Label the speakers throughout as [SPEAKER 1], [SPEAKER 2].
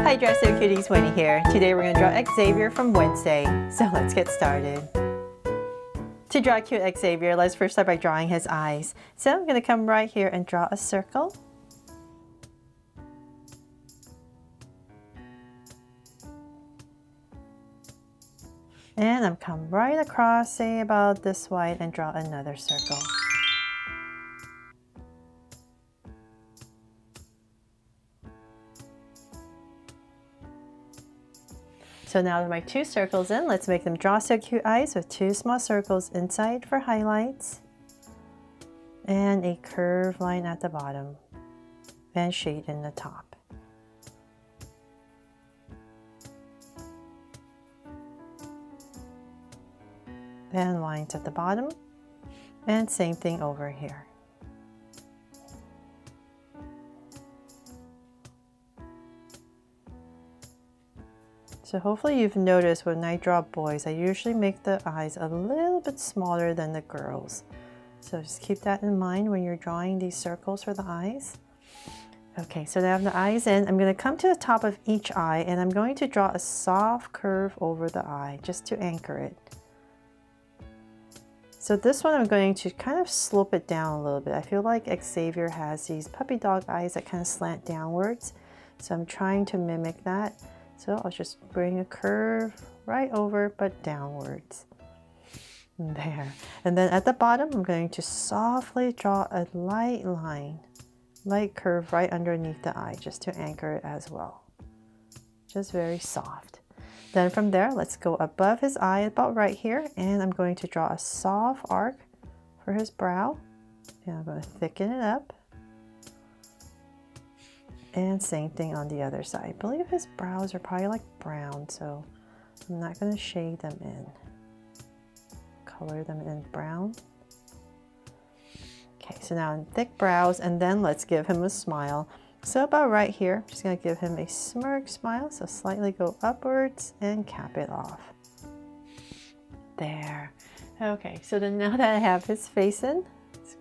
[SPEAKER 1] Hi Dress So Cuties, Winnie here. Today we're going to draw Xavier from Wednesday, so let's get started. To draw cute Xavier, let's first start by drawing his eyes. So I'm going to come right here and draw a circle. And I'm come right across, say about this wide, and draw another circle. So now that my two circles in, let's make them draw so cute eyes with two small circles inside for highlights and a curved line at the bottom and shade in the top. And lines at the bottom, and same thing over here. So hopefully you've noticed when I draw boys, I usually make the eyes a little bit smaller than the girls. So just keep that in mind when you're drawing these circles for the eyes. Okay, so now I have the eyes in. I'm going to come to the top of each eye and I'm going to draw a soft curve over the eye just to anchor it. So this one I'm going to kind of slope it down a little bit. I feel like Xavier has these puppy dog eyes that kind of slant downwards. So I'm trying to mimic that. So I'll just bring a curve right over, but downwards. There. And then at the bottom, I'm going to softly draw a light line, light curve right underneath the eye, just to anchor it as well. Just very soft. Then from there, let's go above his eye, about right here, and I'm going to draw a soft arc for his brow. And I'm going to thicken it up. And same thing on the other side. I believe his brows are probably like brown, so I'm not going to shade them in. Color them in brown. Okay, so now in thick brows, and then let's give him a smile. So about right here, I'm just going to give him a smirk smile, so slightly go upwards and cap it off. There. Okay, so then now that I have his face in, let's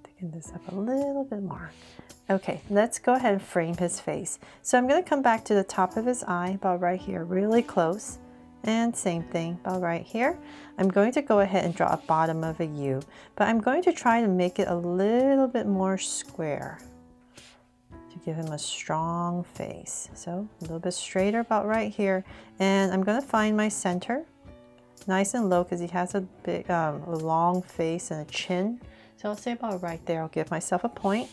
[SPEAKER 1] thicken this up a little bit more. Okay, let's go ahead and frame his face. So I'm going to come back to the top of his eye, about right here, really close. And same thing, about right here. I'm going to go ahead and draw a bottom of a U, but I'm going to try to make it a little bit more square to give him a strong face. So a little bit straighter about right here. And I'm going to find my center, nice and low, because he has a big, long face and a chin. So I'll say about right there, I'll give myself a point.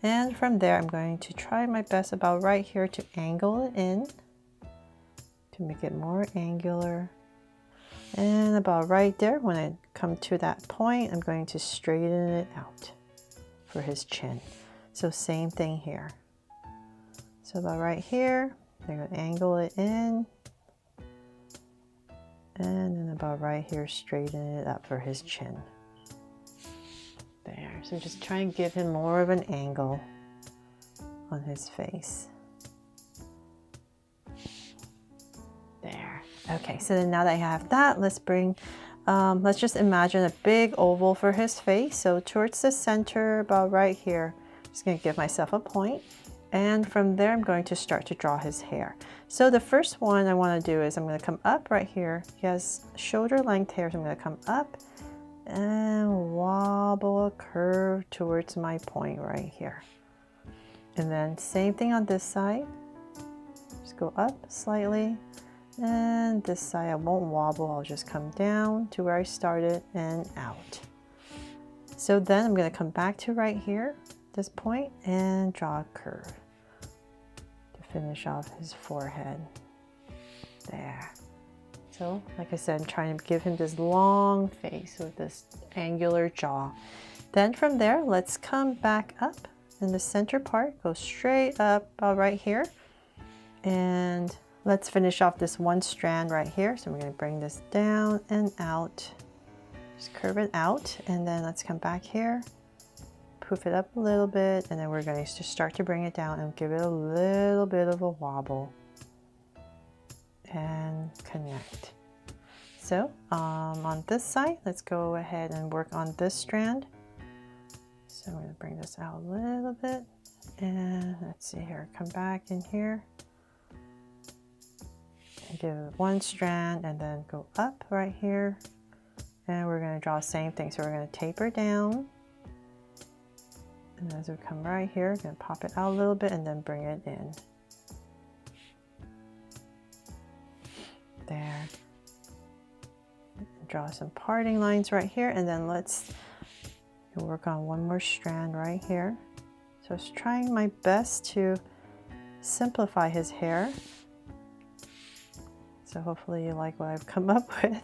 [SPEAKER 1] And from there, I'm going to try my best about right here to angle it in, to make it more angular. And about right there, when I come to that point, I'm going to straighten it out for his chin. So same thing here. So about right here, I'm going to angle it in. And then about right here, straighten it up for his chin. There, so just try and give him more of an angle on his face. There. Okay, so then now that I have that, let's just imagine a big oval for his face. So towards the center, about right here, I'm just going to give myself a point. And from there, I'm going to start to draw his hair. So the first one I want to do is I'm going to come up right here. He has shoulder length hair, so I'm going to come up and wobble a curve towards my point right here. And then same thing on this side. Just go up slightly. And this side I won't wobble, I'll just come down to where I started and out. So then I'm going to come back to right here, this point, and draw a curve to finish off his forehead. There. So, like I said, I'm trying to give him this long face with this angular jaw. Then from there, let's come back up in the center part, go straight up about right here. And let's finish off this one strand right here. So we're going to bring this down and out. Just curve it out. And then let's come back here, poof it up a little bit. And then we're going to start to bring it down and give it a little bit of a wobble. And connect. So on this side, let's go ahead and work on this strand. So I'm going to bring this out a little bit And let's see here, come back in here and do one strand and then go up right here. And we're going to draw the same thing. So we're going to taper down. And as we come right here, we're going to pop it out a little bit and then bring it in. There. Draw some parting lines right here, and then let's work on one more strand right here. So I was trying my best to simplify his hair. So hopefully you like what I've come up with.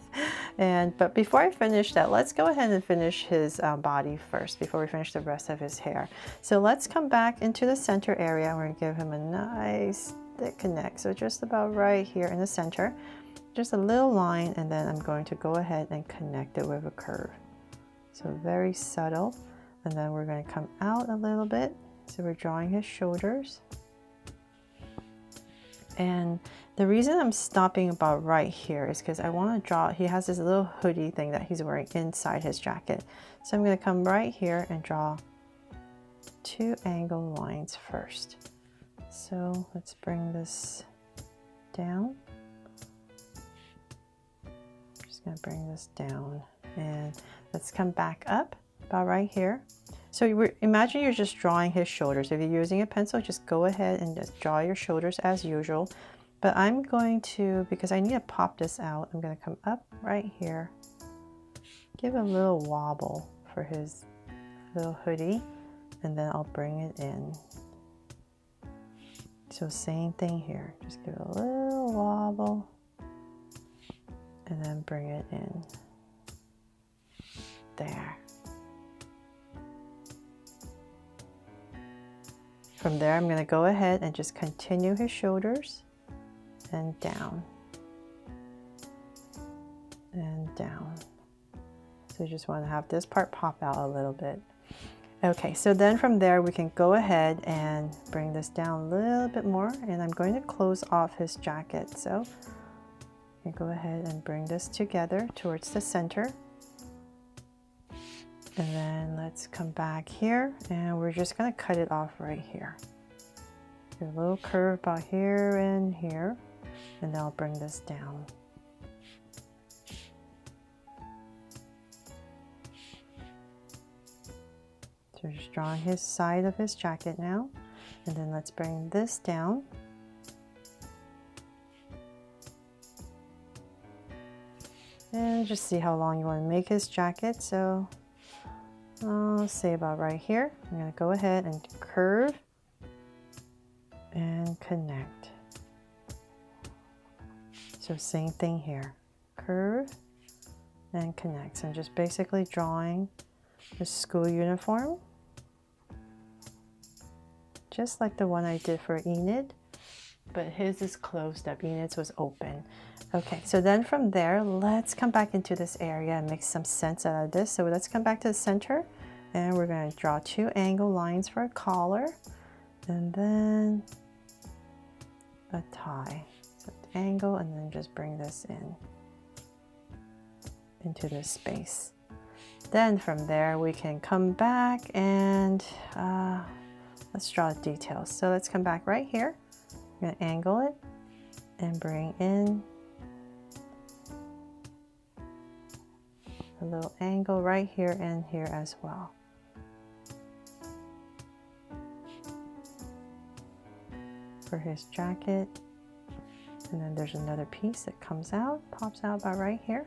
[SPEAKER 1] But before I finish that, let's go ahead and finish his body first before we finish the rest of his hair. So let's come back into the center area. We're going to give him a nice thick neck. So just about right here in the center, just a little line, and then I'm going to go ahead and connect it with a curve. So very subtle. And then we're going to come out a little bit. So we're drawing his shoulders. And the reason I'm stopping about right here is because I want to draw, he has this little hoodie thing that he's wearing inside his jacket. So I'm going to come right here and draw 2 angle lines first. So let's bring this down. Just going to bring this down, and let's come back up about right here. So imagine you're just drawing his shoulders. If you're using a pencil, just go ahead and just draw your shoulders as usual. But I'm going to, because I need to pop this out, I'm going to come up right here, give a little wobble for his little hoodie, and then I'll bring it in. So same thing here, just give it a little wobble, and then bring it in. There. From there, I'm going to go ahead and just continue his shoulders and down and down. So you just want to have this part pop out a little bit. Okay, so then from there we can go ahead and bring this down a little bit more, and I'm going to close off his jacket. So you go ahead and bring this together towards the center. And then let's come back here, and we're just going to cut it off right here. Do a little curve about here and here, and then I'll bring this down. So just drawing his side of his jacket now, and then let's bring this down. And just see how long you want to make his jacket. So let's say about right here. I'm going to go ahead and curve and connect. So same thing here, curve and connect. So I'm just basically drawing the school uniform, just like the one I did for Enid, but his is closed up, Enid's was open. Okay, so then from there, let's come back into this area and make some sense out of this. So let's come back to the center, and we're going to draw 2 angle lines for a collar, and then a tie. So angle, and then just bring this in into this space. Then from there, we can come back and let's draw details. So let's come back right here. I'm going to angle it and bring in a little angle right here and here as well. For his jacket. And then there's another piece that comes out, pops out about right here.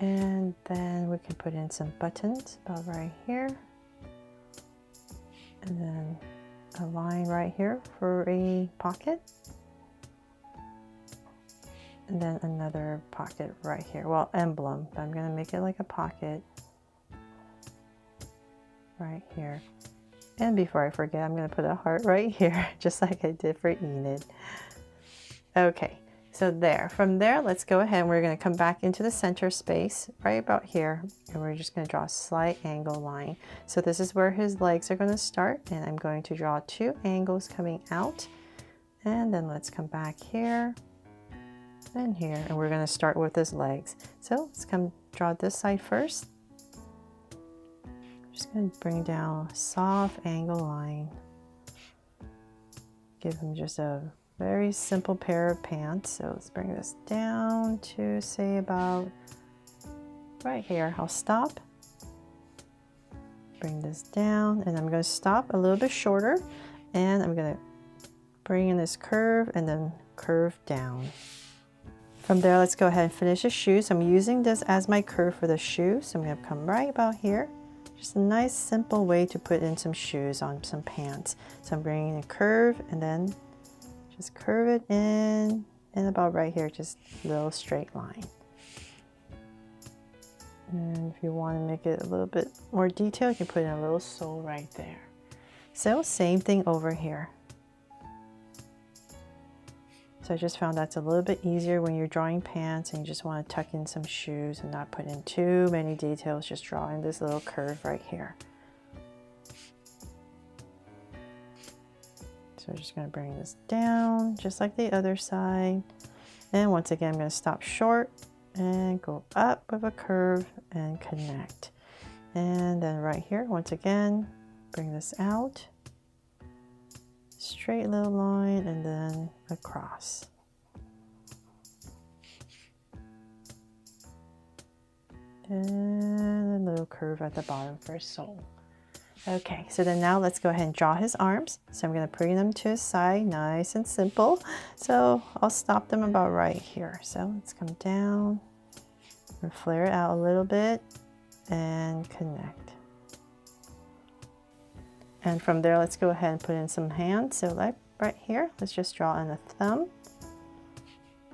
[SPEAKER 1] And then we can put in some buttons about right here. And then a line right here for a pocket. And then another pocket right here. Well, emblem, but I'm going to make it like a pocket right here. And before I forget, I'm going to put a heart right here, just like I did for Enid. Okay, so there. From there, let's go ahead and we're going to come back into the center space right about here, and we're just going to draw a slight angle line. So this is where his legs are going to start, and I'm going to draw 2 angles coming out. And then let's come back here and here, and we're going to start with his legs. So let's come draw this side first. Just going to bring down a soft angle line. Give him just a very simple pair of pants. So let's bring this down to say about right here. I'll stop. Bring this down, and I'm going to stop a little bit shorter, and I'm going to bring in this curve and then curve down. From there, let's go ahead and finish the shoe. So I'm using this as my curve for the shoe. So I'm going to come right about here. Just a nice simple way to put in some shoes on some pants. So I'm bringing in a curve and then just curve it in, and about right here, just a little straight line. And if you want to make it a little bit more detailed, you can put in a little sole right there. So same thing over here. So I just found that's a little bit easier when you're drawing pants and you just want to tuck in some shoes and not put in too many details, just drawing this little curve right here. So I'm just going to bring this down just like the other side. And once again, I'm going to stop short and go up with a curve and connect. And then right here, once again, bring this out. Straight little line and then across. And a little curve at the bottom for his sole. Okay, so then now let's go ahead and draw his arms. So I'm going to bring them to his side, nice and simple. So I'll stop them about right here. So let's come down and flare it out a little bit and connect. And from there, let's go ahead and put in some hands. So like right here, let's just draw in a thumb.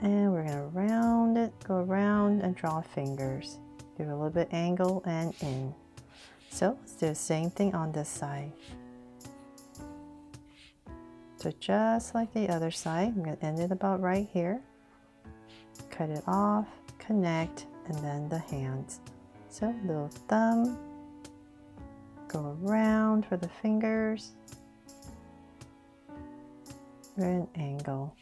[SPEAKER 1] And we're going to round it, go around and draw fingers. Give it a little bit angle and in. So let's do the same thing on this side. So just like the other side, I'm going to end it about right here. Cut it off, connect, and then the hands. So little thumb, go around for the fingers, and angle.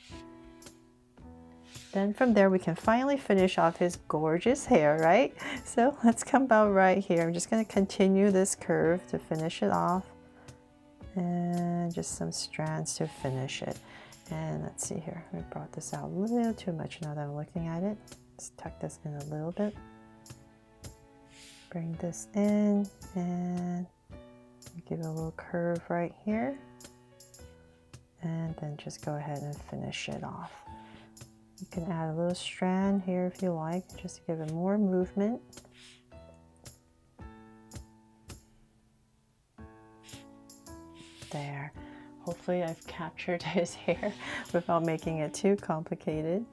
[SPEAKER 1] Then from there we can finally finish off his gorgeous hair, right? So let's come about right here. I'm just going to continue this curve to finish it off, and just some strands to finish it. And let's see here, I brought this out a little too much now that I'm looking at it. Let's tuck this in a little bit. Bring this in and give it a little curve right here. And then just go ahead and finish it off. You can add a little strand here if you like, just to give it more movement. There. Hopefully I've captured his hair without making it too complicated.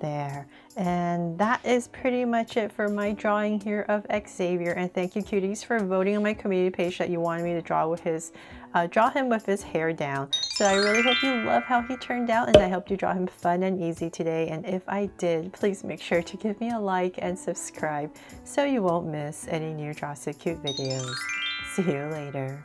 [SPEAKER 1] There, and that is pretty much it for my drawing here of Xavier. And thank you, cuties, for voting on my community page that you wanted me to draw with his draw him with his hair down. So I really hope you love how he turned out, and I hope you draw him fun and easy today. And if I did, please make sure to give me a like and subscribe so you won't miss any new Draw So Cute videos. See you later.